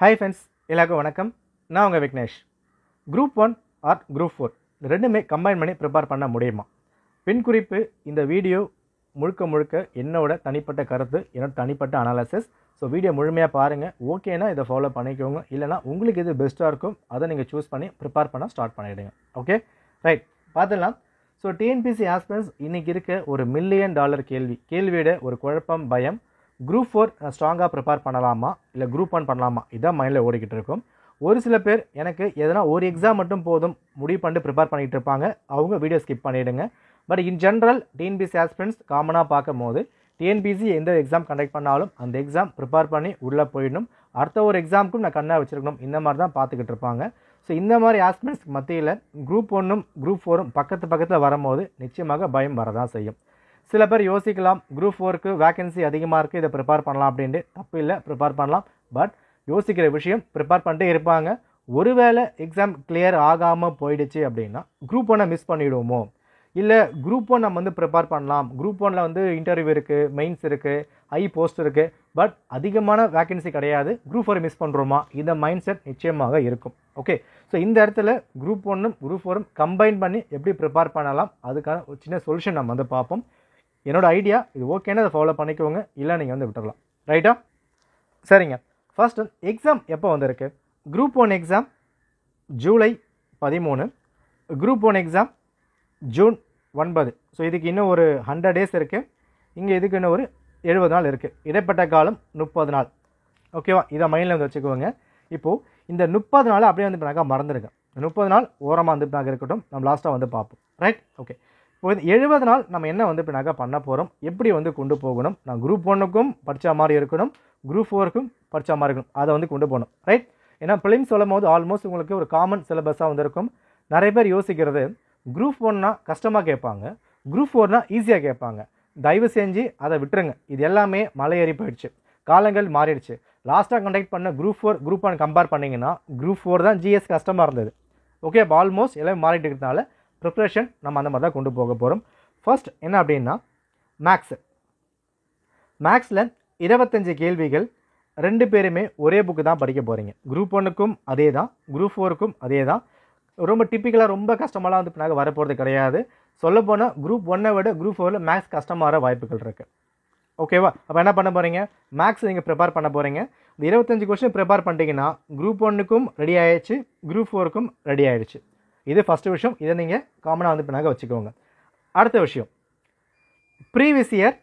Hi friends, எல்லாருக்கும் வணக்கம். நான் உங்கள் விக்னேஷ். குரூப் 1 ஆர் குரூப் 4 இந்த ரெண்டுமே கம்பைன் பண்ணி ப்ரிப்பேர் பண்ண முடியுமா? பின் குறிப்பு, இந்த வீடியோ முழுக்க என்னோட தனிப்பட்ட கருத்து, என்னோட தனிப்பட்ட அனாலிசிஸ். ஸோ வீடியோ முழுமையாக பாருங்கள். ஓகேனா இதை ஃபாலோ பண்ணிக்கோங்க. இல்லைனா உங்களுக்கு எது பெஸ்ட்டாக இருக்கும் அதை நீங்கள் சூஸ் பண்ணி ப்ரிப்பேர் பண்ண ஸ்டார்ட் பண்ணிவிடுங்க. ஓகே, ரைட், பார்த்துடலாம். ஸோ டிஎன்பிஎஸ்சி ஆஸ்பிரன்ட்ஸ் இன்றைக்கி இருக்க ஒரு $1 மில்லியன் கேள்வியோட ஒரு குழப்பம், பயம். குரூப் 4 ஸ்ட்ராங்காக ப்ரிப்பேர் பண்ணலாமா இல்லை குரூப் 1 பண்ணலாமா, இதான் மைண்டில் ஓடிக்கிட்டு இருக்கும். ஒரு சில பேர் எனக்கு எதனா ஒரு எக்ஸாம் மட்டும் போதும் முடிவு பண்ணிட்டு ப்ரிப்பேர் பண்ணிகிட்டு இருப்பாங்க. அவங்க வீடியோ ஸ்கிப் பண்ணிவிடுங்க. பட் இன் ஜென்ரல் டிஎன்பிஎஸ்சி ஆஸ்பிரன்ட்ஸ் காமனாக பார்க்கும் போது டிஎன்பிஎஸ்சி எந்த எக்ஸாம் கண்டக்ட் பண்ணாலும் அந்த எக்ஸாம் ப்ரிப்பேர் பண்ணி உள்ளே போயிடணும். அடுத்த ஒரு எக்ஸாமுக்கும் நான் கண்ணாக வச்சுருக்கணும், இந்த மாதிரி தான் பார்த்துக்கிட்டு இருப்பாங்க. ஸோ இந்த மாதிரி ஆஸ்பிரன்ட்ஸ் மத்தியில் குரூப் 1ம் குரூப் 4ம் பக்கத்தில் வரும்போது நிச்சயமாக பயம் வரதான் செய்யும். சில பேர் யோசிக்கலாம், குரூப் 4க்கு வேகன்சி அதிகமாக இருக்குது, இதை ப்ரிப்பேர் பண்ணலாம் அப்படின்ட்டு. தப்பு இல்லை, ப்ரிப்பேர் பண்ணலாம். பட் யோசிக்கிற விஷயம், ப்ரிப்பேர் பண்ணிட்டே இருப்பாங்க. ஒருவேளை எக்ஸாம் கிளியர் ஆகாமல் போயிடுச்சு அப்படின்னா குரூப் 1 மிஸ் பண்ணிவிடுவோமோ, இல்லை குரூப் 1 நம்ம ப்ரிப்பேர் பண்ணலாம், குரூப் 1ல் இன்டர்வியூ இருக்குது, மெயின்ஸ் இருக்குது, ஹை போஸ்ட் இருக்குது, பட் அதிகமான வேகன்சி கிடையாது, குரூப் 4 மிஸ் பண்ணுறோமா, இந்த மைண்ட் செட் நிச்சயமாக இருக்கும். ஓகே, ஸோ இந்த இடத்துல குரூப் 1ம் குரூப் 4ம் கம்பைன் பண்ணி எப்படி ப்ரிப்பேர் பண்ணலாம், அதுக்கான ஒரு சின்ன சொல்யூஷன் நம்ம பார்ப்போம். என்னோட ஐடியா இது. ஓகேன்னா அதை ஃபாலோ பண்ணிக்கோங்க, இல்லை நீங்கள் விட்டுடலாம். ரைட்டா? சரிங்க. ஃபர்ஸ்ட் எக்ஸாம் எப்போ வந்திருக்கு? Group 1 exam July 13, group 1 exam June 9. So இதுக்கு இன்னும் ஒரு 100 டேஸ் இருக்குது. இங்கே இதுக்கு இன்னும் ஒரு 70 நாள் இருக்குது. இடைப்பட்ட காலம் 30 நாள். ஓகேவா? இதை மைண்டில் வச்சுக்கோங்க. இப்போது இந்த 30 நாள் அப்படியே பின்னாக மறந்துடுங்க. 30 நாள் ஓரமாக பின்னாக இருக்கட்டும், நம்ம லாஸ்ட்டாக பார்ப்போம். ரைட்? ஓகே. இப்போ 70 நாள் நம்ம என்ன பின்னாக பண்ண போகிறோம், எப்படி கொண்டு போகணும், நான் குரூப் 1க்கும் படித்த மாதிரி இருக்கணும், குரூப் 4க்கும் படித்த மாதிரி இருக்கணும், அதை கொண்டு போகணும். ரைட்? ஏன்னா பிலிம்ஸ் சொல்லும் போது ஆல்மோஸ்ட் உங்களுக்கு ஒரு காமன் சிலபஸாக இருக்கும். நிறைய பேர் யோசிக்கிறது குரூப் 1னா கஷ்டமாக கேட்பாங்க, குரூப் 4னா ஈஸியாக கேட்பாங்க. தயவு செஞ்சு அதை விட்டுருங்க. இது எல்லாமே மலையேறி போயிடுச்சு, காலங்கள் மாறிடுச்சு. லாஸ்ட்டாக கண்டக்ட் பண்ண குரூப் 4 குரூப் 1 கம்பேர் பண்ணிங்கன்னா குரூப் 4 தான் ஜிஎஸ் கஷ்டமாக இருந்தது. ஓகே, இப்போ ஆல்மோஸ்ட் எல்லாமே மாறிட்டு இருக்கிறதுனால ப்ரிப்ரேஷன் நம்ம அந்த மாதிரி தான் கொண்டு போக போகிறோம். ஃபர்ஸ்ட் என்ன அப்படின்னா, மேக்ஸில் 25 கேள்விகள். 2 பேருமே ஒரே புக்கு தான் படிக்க போகிறீங்க. குரூப் 1க்கும் அதே தான், குரூப் 4க்கும் அதே தான். ரொம்ப டிப்பிக்கலாக ரொம்ப கஷ்டமெல்லாம் பின்னாக வரப்போகிறது கிடையாது. சொல்லப்போனால் குரூப் 1 விட குரூப் 4ல் மேக்ஸ் கஷ்டமாக வர வாய்ப்புகள் இருக்குது. ஓகேவா? அப்போ என்ன பண்ண போகிறீங்க, மேக்ஸ் நீங்கள் ப்ரிப்பேர் பண்ண போகிறீங்க. இந்த 25 கொஸ்டின் ப்ரிப்பேர் பண்ணிட்டீங்கன்னா குரூப் 1க்கும் ரெடி ஆகிடுச்சு, குரூப் 4க்கும் ரெடி ஆகிடுச்சு. இது ஃபஸ்ட்டு விஷயம். இதை நீங்கள் காமனாக பின்னாக வச்சுக்கோங்க. அடுத்த விஷயம், previous year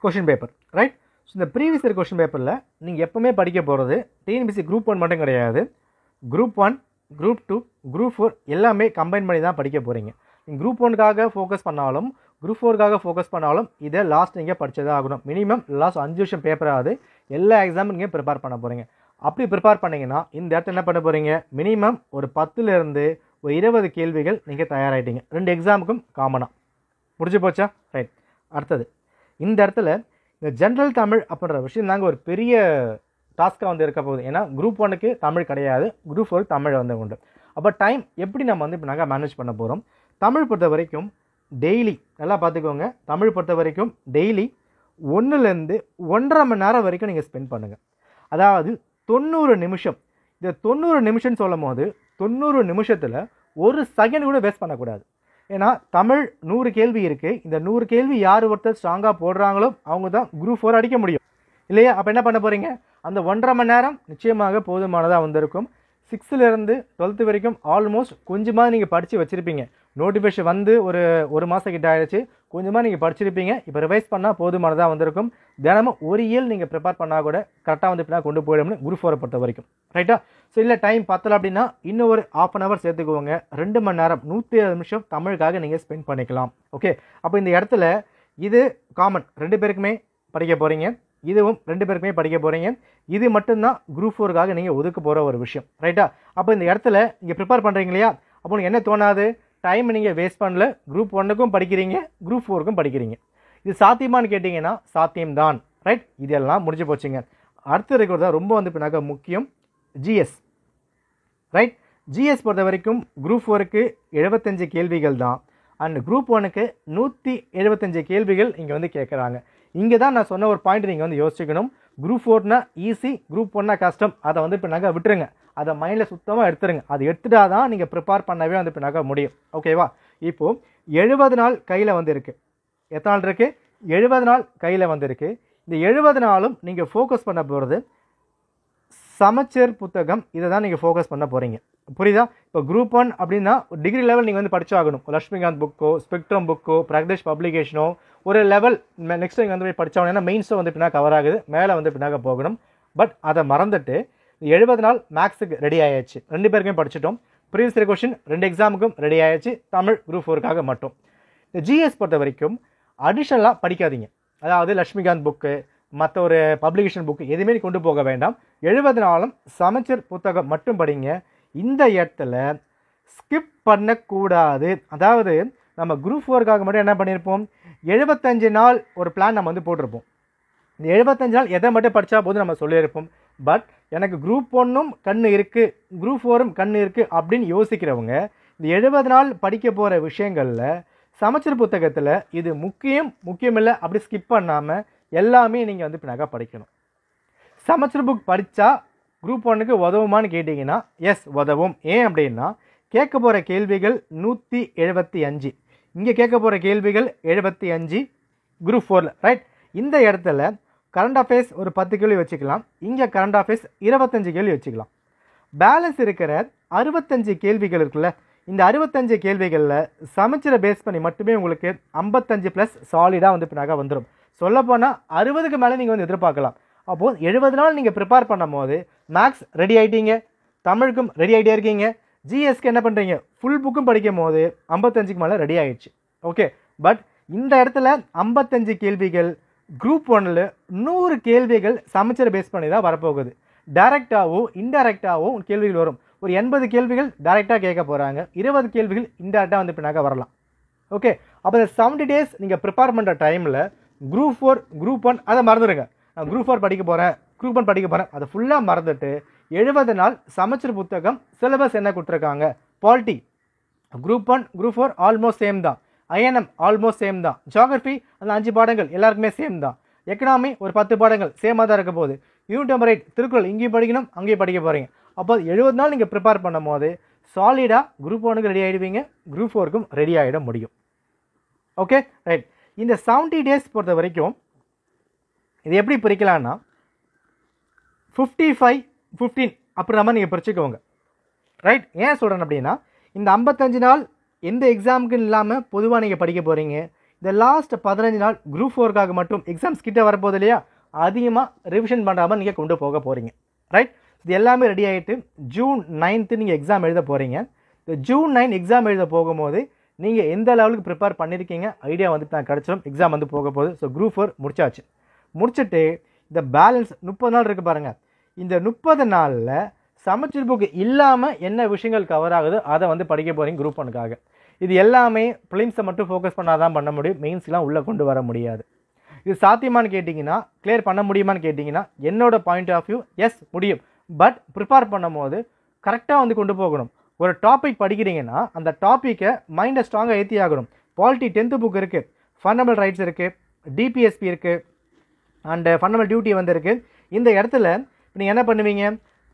question paper. Right? So இந்த ப்ரீவியஸ் இயர் கொஷின் பேப்பரில் நீங்கள் எப்போவுமே படிக்க போகிறது டிஎன்பிஎஸ்சி குரூப் 1 மட்டும் கிடையாது. குரூப் 1, குரூப் 2, குரூப் 4 எல்லாமே கம்பைன் பண்ணி தான் படிக்க போகிறீங்க. நீங்கள் குரூப் 1க்காக ஃபோக்கஸ் பண்ணாலும் குரூப் 4க்காக ஃபோக்கஸ் பண்ணாலும் இதை லாஸ்ட் நீங்கள் படித்ததாக ஆகணும். மினிமம் லாஸ்ட் 5 வருஷம் பேப்பராவது எல்லா எக்ஸாமும் நீங்கள் ப்ரிப்பேர் பண்ண போகிறீங்க. அப்படி ப்ரிப்பேர் பண்ணிங்கன்னா இந்த இடத்துல என்ன பண்ண போகிறீங்க, மினிமம் ஒரு 10லேருந்து ஒரு 20 கேள்விகள் நீங்கள் தயாராகிட்டீங்க. 2 எக்ஸாமுக்கும் காமனாக முடிஞ்சு போச்சா? ரைட். அடுத்தது இந்த இடத்துல இந்த ஜென்ரல் தமிழ் அப்படின்ற விஷயம் தாங்க ஒரு பெரிய டாஸ்க்காக இருக்க போகுது. ஏன்னா குரூப் 1க்கு தமிழ் கிடையாது, குரூப் 4 தமிழ் உண்டு. அப்போ டைம் எப்படி நம்ம இப்போ நாங்கள் மேனேஜ் பண்ண போகிறோம்? தமிழ் பொறுத்த வரைக்கும் டெய்லி நல்லா பார்த்துக்கோங்க. தமிழ் பொறுத்த வரைக்கும் டெய்லி 1லேருந்து 1.5 மணி நேரம் வரைக்கும் நீங்கள் ஸ்பெண்ட் பண்ணுங்கள். அதாவது 90 நிமிஷம். இந்த 90 நிமிஷம்னு சொல்லும் போது 90 நிமிஷத்தில் ஒரு செகண்ட் கூட வேஸ்ட் பண்ணக்கூடாது. ஏன்னா தமிழ் 100 கேள்வி இருக்குது. இந்த 100 கேள்வி யார் ஒருத்தர் ஸ்ட்ராங்காக போடுறாங்களோ அவங்க தான் குரூப் 4 அடிக்க முடியும், இல்லையா? அப்போ என்ன பண்ண போகிறீங்க, அந்த 1.5 மணி நேரம் நிச்சயமாக போதுமானதாக வந்திருக்கும். 6லேருந்து 12th வரைக்கும் ஆல்மோஸ்ட் கொஞ்சமாக நீங்கள் படித்து வச்சுருப்பீங்க. நோட்டிஃபிகேஷன் வந்து ஒரு மாதம் கிட்ட ஆகிடுச்சு, கொஞ்சமாக நீங்கள் படிச்சிருப்பீங்க. இப்போ ரிவைஸ் பண்ணால் போதுமானதாக வந்திருக்கும். தினமும் ஒரு இயல் நீங்கள் ப்ரிப்பேர் பண்ணால் கூட கரெக்டாக பின்னா கொண்டு போயிடும்னு குரூப் 4 பொறுத்த வரைக்கும். ரைட்டா? ஸோ இல்லை டைம் பத்தலை அப்படின்னா இன்னும் ஒரு 1/2 hour சேர்த்துக்குவோங்க. 2 மணி நேரம் 107 நிமிஷம் தமிழுக்காக நீங்கள் ஸ்பெண்ட் பண்ணிக்கலாம். ஓகே, அப்போ இந்த இடத்துல இது காமன், 2 பேருக்குமே படிக்க போகிறீங்க. இதுவும் 2 பேருக்குமே படிக்க போகிறீங்க. இது மட்டும்தான் குரூப் 4க்காக நீங்கள் ஒதுக்க போகிற ஒரு விஷயம். ரைட்டா? அப்போ இந்த இடத்துல நீங்கள் ப்ரிப்பேர் பண்ணுறீங்க இல்லையா, அப்போ உங்களுக்கு என்ன தோணாது, டைம் நீங்கள் வேஸ்ட் பண்ணல, குரூப் 1க்கும் படிக்கிறீங்க, குரூப் 4க்கும் படிக்கிறீங்க. இது சாத்தியமானு கேட்டிங்கன்னா சாத்தியம்தான். ரைட்? இதெல்லாம் முடிஞ்சு போச்சுங்க. அடுத்து இருக்கிறதா ரொம்ப பின்னாக முக்கியம், ஜிஎஸ். ரைட்? ஜிஎஸ் பொறுத்த வரைக்கும் குரூப் 4க்கு 75 கேள்விகள் தான். அண்ட் குரூப் 1க்கு 175 கேள்விகள் இங்கே கேட்குறாங்க. இங்கே தான் நான் சொன்ன ஒரு பாயிண்ட் நீங்கள் வந்து யோசிக்கணும். குரூப் 4னா ஈஸி, குரூப் 1னா கஷ்டம். அதை வந்து இப்போ நாங்கள் விட்டுருங்க, அதை மைண்டில் சுத்தமாக எடுத்துருங்க. அது எடுத்துட்டா தான் நீங்கள் ப்ரிப்பேர் பண்ணவே வந்து இப்போ நாங்கள் முடியும். ஓகேவா? இப்போது 70 நாள் கையில் வந்து இருக்குது. எத்தனை நாள் இருக்குது? 70 நாள் கையில் வந்துருக்கு. இந்த 70 நாளும் நீங்கள் ஃபோக்கஸ் பண்ண போகிறது சமச்சீர் புத்தகம். இதை தான் நீங்கள் ஃபோக்கஸ் பண்ண போகிறீங்க. புரியுதா? இப்போ குரூப் 1 அப்படின்னா டிகிரி லெவல் நீங்கள் வந்து படிச்சாகணும். லட்சுமிகாந்த் புக்கோ, ஸ்பெக்ட்ரம் புக்கோ, பிரகதீஷ் பப்ளிகேஷனோ ஒரு லெவல் நெக்ஸ்ட் நீங்கள் வந்து போய் படித்தாகணும். ஏன்னா மெயின்ஸும் வந்து பின்னாக கவர் ஆகுது, மேலே வந்து பின்னாக போகணும். பட் அதை மறந்துட்டு 70 நாள் மேக்ஸுக்கு ரெடி ஆயாச்சு. 2 பேருக்குமே படிச்சிட்டோம். ப்ரீவியஸ் இயர் கொஷின் 2 எக்ஸாமுக்கும் ரெடி ஆயாச்சு, தமிழ் குரூப் 4க்காக மட்டும். இந்த ஜிஎஸ் பொறுத்த வரைக்கும் அடிஷ்னலாக படிக்காதீங்க. அதாவது லட்சுமிகாந்த் புக்கு, மற்ற ஒரு பப்ளிகேஷன் புக்கு எதுவுமே கொண்டு போக வேண்டாம். 70 நாளும் சமச்சீர் புத்தகம் மட்டும் படிங்க. இந்த இடத்துல ஸ்கிப் பண்ணக்கூடாது. அதாவது நம்ம குரூப் 4க்காக மட்டும் என்ன பண்ணியிருப்போம், 75 நாள் ஒரு பிளான் நம்ம வந்து போட்டிருப்போம். இந்த 75 நாள் எதை மட்டும் படித்தா போது நம்ம சொல்லியிருப்போம். பட் எனக்கு குரூப் 1ம் கண்ணு இருக்குது, குரூப் 4ம் கண்ணு இருக்குது அப்படின்னு யோசிக்கிறவங்க இந்த 70 நாள் படிக்க போகிற விஷயங்களில் சமச்சீர் புத்தகத்தில் இது முக்கியமில்லை அப்படி ஸ்கிப் பண்ணாமல் எல்லாமே நீங்கள் வந்து பின்னாக படிக்கணும். சமச்சீர் புக் படித்தா குரூப் 1க்கு உதவுமான்னு கேட்டிங்கன்னா எஸ் உதவும். ஏன் அப்படின்னா கேட்க போகிற கேள்விகள் 175, இங்கே கேட்க போகிற கேள்விகள் 75 குரூப் 4ல். ரைட்? இந்த இடத்துல கரண்ட் அஃபேர்ஸ் ஒரு 10 கேள்வி வச்சுக்கலாம், இங்கே கரண்ட் அஃபேர்ஸ் 25 கேள்வி வச்சுக்கலாம். பேலன்ஸ் இருக்கிற 65 கேள்விகள் இருக்குல்ல, இந்த 65 கேள்விகளில் சமச்சீரை பேஸ் பண்ணி மட்டுமே உங்களுக்கு 55+ சாலிடாக வந்து பின்னாக வந்துடும். சொல்லப்போனால் 60க்கு மேலே நீங்கள் வந்து எதிர்பார்க்கலாம். அப்போது 70 நாள் நீங்கள் ப்ரிப்பேர் பண்ணும் போது மேக்ஸ் ரெடி ஆகிட்டீங்க, தமிழுக்கும் ரெடி ஆகிட்டே இருக்கீங்க, ஜிஎஸ்க்கு என்ன பண்ணுறீங்க ஃபுல் புக்கும் படிக்கும் போது 55க்கு மேலே ரெடி ஆகிடுச்சு. ஓகே, பட் இந்த இடத்துல 55 கேள்விகள் குரூப் 1ல் 100 கேள்விகள் சமச்சீரை பேஸ் பண்ணி தான் வரப்போகுது. டைரெக்டாகவோ இன்டைரக்டாகவோ கேள்விகள் வரும். ஒரு 80 கேள்விகள் டைரெக்டாக கேட்க போகிறாங்க, 20 கேள்விகள் இன்டைரக்டாக வந்து பின்னாக வரலாம். ஓகே, அப்போ இந்த 70 டேஸ் நீங்கள் ப்ரிப்பேர் பண்ணுற டைமில் குரூப் 4 குரூப் 1 அதை மறந்துடுங்க. நான் குரூப் 4 படிக்க போகிறேன், குரூப் 1 படிக்க போகிறேன், அதை ஃபுல்லாக மறந்துட்டு 70 நாள் சமச்சீர் புத்தகம் சிலபஸ் என்ன கொடுத்துருக்காங்க. Polity group 1 group 4 almost same தான், ஐஎன்எம் ஆல்மோஸ்ட் சேம் தான், ஜியாகிரஃபி அந்த 5 பாடங்கள் எல்லாருக்குமே சேம் தான், எக்கனாமி ஒரு 10 பாடங்கள் சேமாக தான் இருக்க போகுது, யூனிட் நம்பர் 8 திருக்குறள் இங்கேயும் படிக்கணும் அங்கேயும் படிக்க போகிறீங்க. அப்போ 70 நாள் நீங்கள் ப்ரிப்பேர் பண்ணும் போது சாலிடாக குரூப் 1க்கு ரெடி ஆகிடுவீங்க, குரூப் 4க்கும் ரெடி ஆகிட முடியும். Okay right. இந்த 70 டேஸ் பொறுத்த வரைக்கும் இது எப்படி பிரிக்கலான்னா 55-15 அப்படின்ற மாதிரி நீங்கள் பிரிச்சுக்கோங்க. ரைட்? ஏன் சொல்கிறேன் அப்படின்னா இந்த 55 நாள் எந்த எக்ஸாமுக்குன்னு இல்லாமல் பொதுவாக நீங்கள் படிக்க போகிறீங்க. இந்த லாஸ்ட் 15 நாள் குரூப் 4க்காக மட்டும் எக்ஸாம்ஸ் கிட்ட வரப்போகுது இல்லையா, அதிகமாக ரிவிஷன் பண்ணாமல் நீங்கள் கொண்டு போக போகிறீங்க. ரைட்? இது எல்லாமே ரெடி ஆகிட்டு ஜூன் 9th நீங்கள் எக்ஸாம் எழுத போகிறீங்க. இந்த ஜூன் 9 எக்ஸாம் எழுத போகும்போது நீங்கள் எந்த லெவலுக்கு ப்ரிப்பேர் பண்ணியிருக்கீங்க ஐடியா வந்து நான் கிடச்சிடும். எக்ஸாம் வந்து போக போகுது. ஸோ குரூப் 4 முடிச்சாச்சு. முடிச்சுட்டு இந்த பேலன்ஸ் 30 நாள் இருக்குது பாருங்கள். இந்த 30 நாளில் சமச்சீர் புக்கு இல்லாமல் என்ன விஷயங்கள் கவர் ஆகுது அதை வந்து படிக்க போகிறீங்க குரூப் 1க்காக. இது எல்லாமே ப்ரிலிம்ஸை மட்டும் ஃபோக்கஸ் பண்ணால் தான் பண்ண முடியும், மெயின்ஸ்லாம் உள்ளே கொண்டு வர முடியாது. இது சாத்தியமானு கேட்டிங்கன்னா, கிளியர் பண்ண முடியுமான்னு கேட்டிங்கன்னா என்னோட பாயிண்ட் ஆஃப் வியூ எஸ் முடியும். பட் ப்ரிப்பேர் பண்ணும் போது கரெக்டாக வந்து கொண்டு போகணும். ஒரு டாபிக் படிக்கிறீங்கன்னா அந்த டாப்பிக்கை மைண்டை ஸ்ட்ராங்காக ஏற்றி ஆகணும். பாலிட்டி 10th புக் இருக்குது, ஃபண்டமெண்டல் ரைட்ஸ் இருக்குது, டிபிஎஸ்பி இருக்குது, அண்டு ஃபண்டமெண்டல் டியூட்டி வந்து இருக்குது. இந்த இடத்துல நீங்கள் என்ன பண்ணுவீங்க,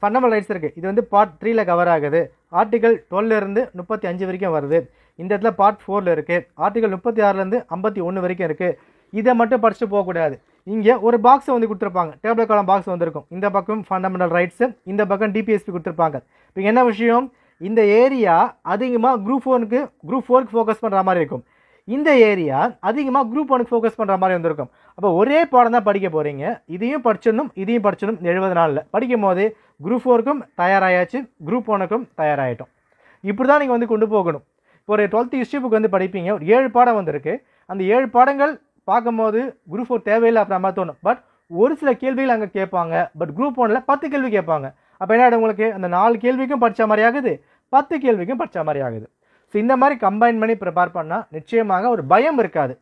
ஃபண்டமெண்டல் ரைட்ஸ் இருக்குது, இது வந்து பார்ட் 3ல் கவர் ஆகுது, ஆர்டிகல் 12லேருந்து 35 வரைக்கும் வருது. இந்த இடத்துல பார்ட் 4ல் இருக்குது, ஆர்டிகல் 36லேருந்து 51 வரைக்கும் இருக்குது. இதை மட்டும் படிச்சுட்டு போகக்கூடாது. இங்கே ஒரு பாக்ஸை வந்து கொடுத்துருப்பாங்க, டேபிள் காலம் பாக்ஸ் வந்துருக்கும். இந்த பக்கம் ஃபண்டமெண்டல் ரைட்ஸு, இந்த பக்கம் டிபிஎஸ்பி கொடுத்துருப்பாங்க. இப்போ என்ன விஷயம், இந்த ஏரியா அதிகமாக குரூப் 4க்கு ஃபோக்கஸ் பண்ணுற மாதிரி இருக்கும். இந்த ஏரியா அதிகமாக குரூப் 1க்கு ஃபோக்கஸ் பண்ணுற மாதிரி வந்திருக்கும். அப்போ ஒரே பாடம் தான் படிக்க போகிறீங்க, இதையும் படிச்சிடணும் இதையும் படிச்சிடணும். 70 நாளில் படிக்கும் போது குரூப் 4க்கும் தயாராகியாச்சு, குரூப் 1க்கும் தயாராகிட்டோம். இப்படி தான் நீங்கள் வந்து கொண்டு போகணும். இப்போ ஒரு 12th ஹிஸ்ட்ரி புக் வந்து படிப்பீங்க, ஒரு 7 பாடம் வந்திருக்கு. அந்த 7 பாடங்கள் பார்க்கும்போது குரூப் 4 தேவையில்லை அப்படின்ற மாதிரி தோணும். பட் ஒரு சில கேள்விகள் அங்கே கேட்பாங்க. பட் குரூப் 1ல் 10 கேள்வி கேட்பாங்க. அப்போ என்ன உங்களுக்கு அந்த 4 கேள்விக்கும் படித்த மாதிரி ஆகுது, 10 கேள்விக்கும் படித்த மாதிரி ஆகுது. ஸோ இந்த மாதிரி கம்பைன் பண்ணி ப்ரிப்பேர் பண்ணால் நிச்சயமாக ஒரு பயம் இருக்காது.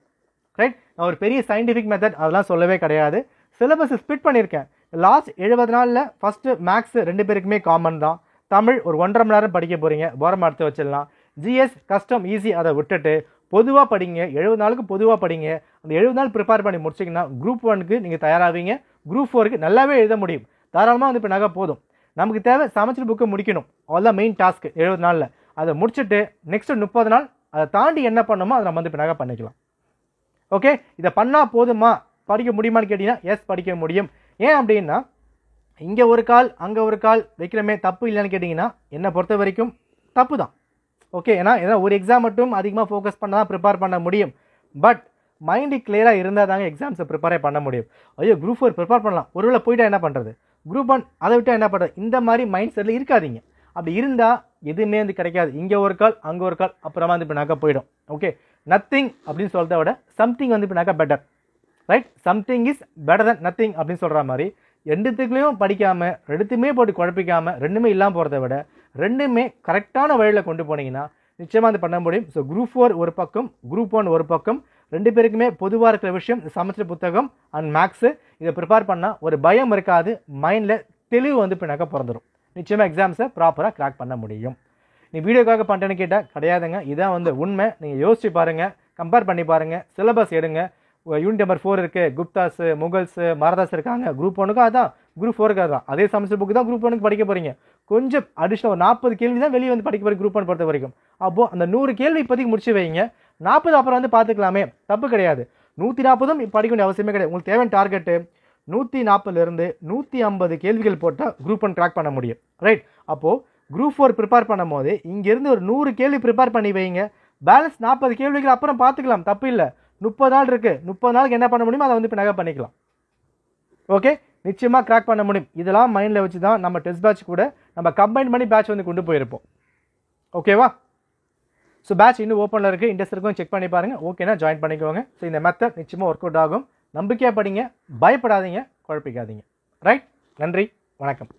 ரைட்? நான் ஒரு பெரிய சயின்டிஃபிக் மெத்தட் அதெல்லாம் சொல்லவே கிடையாது. சிலபஸ் ஸ்பிட் பண்ணியிருக்கேன். லாஸ்ட் 70 நாளில் ஃபஸ்ட்டு மேக்ஸ் 2 பேருக்குமே காமன் தான். தமிழ் ஒரு 1.5 மணி நேரம் படிக்க போகிறீங்க, போரமாக எடுத்து வச்சிடலாம். ஜிஎஸ் கஷ்டம் ஈஸி அதை விட்டுட்டு பொதுவாக படிங்க, 70 நாளுக்கு பொதுவாக படிங்க. அந்த 70 நாள் ப்ரிப்பேர் பண்ணி முடிச்சிங்கன்னா குரூப் 1க்கு நீங்கள் தயாராவீங்க, குரூப் 4க்கு நல்லாவே எழுத முடியும். தாராளமாக வந்து இப்போ நகை போதும். நமக்கு தேவை சமைச்சல் புக்கை முடிக்கணும், அவ்வளோதான் மெயின் டாஸ்க்கு 70 நாளில். அதை முடிச்சுட்டு நெக்ஸ்ட் 30 நாள் அதை தாண்டி என்ன பண்ணணுமோ அதை நம்ம வந்து இப்போ நகை பண்ணிக்கலாம். ஓகே, இதை பண்ணால் போதுமா, படிக்க முடியுமான்னு கேட்டிங்கன்னா எஸ், படிக்க முடியும். ஏன் அப்படின்னா இங்கே ஒரு கால் அங்கே ஒரு கால் வைக்கிறமே தப்பு இல்லைன்னு கேட்டிங்கன்னா என்னை பொறுத்த வரைக்கும் தப்பு தான். ஓகே, ஏன்னா ஒரு எக்ஸாம் மட்டும் அதிகமாக ஃபோக்கஸ் பண்ணால் தான் ப்ரிப்பேர் பண்ண முடியும். பட் மைண்டு கிளியராக இருந்தால் தாங்க எக்ஸாம்ஸை ப்ரிப்பேரே பண்ண முடியும். ஐயோ குரூப் 4 ப்ரிப்பேர் பண்ணலாம், ஒருவேளை போய்ட்டா என்ன பண்ணுறது, குரூப் 1 அதை விட்டால் என்ன பண்ணுறது, இந்த மாதிரி மைண்ட் செட்டில் இருக்காதீங்க. அப்படி இருந்தால் எதுவுமே வந்து கிடைக்காது. இங்கே ஒரு கால் அங்கே ஒரு கால், அப்புறமா வந்து இப்போ நகை போயிடும். ஓகே, நத்திங் அப்படின்னு சொல்கிறத விட சம்திங் வந்து இப்போ நகை better, right? Something is better then nothing அப்படின்னு சொல்கிற மாதிரி ரெண்டுத்துக்குள்ளேயும் படிக்காமல் ரெண்டுத்துமே போட்டு குழப்பிக்காமல் ரெண்டுமே இல்லாமல் போகிறத விட ரெண்டுமே கரெக்டான வழியில் கொண்டு போனீங்கன்னா நிச்சயமாக அது பண்ண முடியும். ஸோ குரூப் 4 ஒரு பக்கம், குரூப் 1 ஒரு பக்கம், ரெண்டு பேருக்குமே பொதுவாக இருக்கிற விஷயம் சமைச்ச புத்தகம் அண்ட் மேக்ஸு. இதை ப்ரிப்பேர் பண்ணால் ஒரு பயம் இருக்காது, மைண்டில் தெளிவு வந்து இப்போ நகை பிறந்துடும். நிச்சயமாக எக்ஸாம்ஸை ப்ராப்பராக கிராக் பண்ண முடியும். நீ வீடியோக்காக பண்ணுறேன்னு கேட்டால் கிடையாதுங்க, இதான் வந்து உண்மை. நீங்கள் யோசிச்சு பாருங்கள், கம்பேர் பண்ணி பாருங்கள், சிலபஸ் எடுங்க. யூனிட் நம்பர் 4 இருக்குது, குப்தாஸு முகல்ஸு மரதாஸ் இருக்காங்க. குரூப் 1க்கும் அதான், குரூப் 4க்கு அதான். அதே சமைச்ச புக்கு தான் குரூப் 1க்கு படிக்க போகிறீங்க. கொஞ்சம் அடிஷ்னல் ஒரு 40 கேள்வி தான் வெளியே வந்து படிக்க போகிறீங்க குரூப் 1 பொறுத்த வரைக்கும். அப்போது அந்த 100 கேள்வி இப்போதைக்கு முடிச்சு வைங்க, 40 அப்புறம் வந்து பார்த்துக்கலாமே, தப்பு கிடையாது. 140ம் படிக்க வேண்டிய அவசியமே கிடையாது. உங்களுக்கு தேவையான டார்கெட்டு 140லேருந்து 150 கேள்விகள் போட்டால் குரூப் 1 கிராக் பண்ண முடியும், ரைட்? அப்போது குரூப் 4 ப்ரிப்பேர் பண்ணும் போது இங்கேருந்து ஒரு 100 கேள்வி ப்ரிப்பேர் பண்ணி வைங்க. பேலன்ஸ் 40 கேள்விகள் அப்புறம் பார்த்துக்கலாம், தப்பு இல்லை. 30 நாள் இருக்குது, 30 நாளுக்கு என்ன பண்ண முடியுமோ அதை வந்து இப்போ நகை பண்ணிக்கலாம். ஓகே, நிச்சயமாக கிராக் பண்ண முடியும். இதெல்லாம் மைண்டில் வச்சு தான் நம்ம டெஸ்ட் பேட்ச் கூட நம்ம கம்பைன் பண்ணி பேட்ச் வந்து கொண்டு போயிருப்போம். ஓகேவா? ஸோ பேட்ச் இன்னும் ஓப்பனில் இருக்குது, இன்ட்ரெஸ்ட் இருக்கும், செக் பண்ணி பாருங்கள். ஓகேனா ஜாயின் பண்ணிக்கோங்க. ஸோ இந்த மெத்தட் நிச்சயமாக ஒர்க் அவுட் ஆகும். நம்பிக்கையாக படிங்க, பயப்படாதீங்க, குழப்பிக்காதீங்க. ரைட்? நன்றி, வணக்கம்.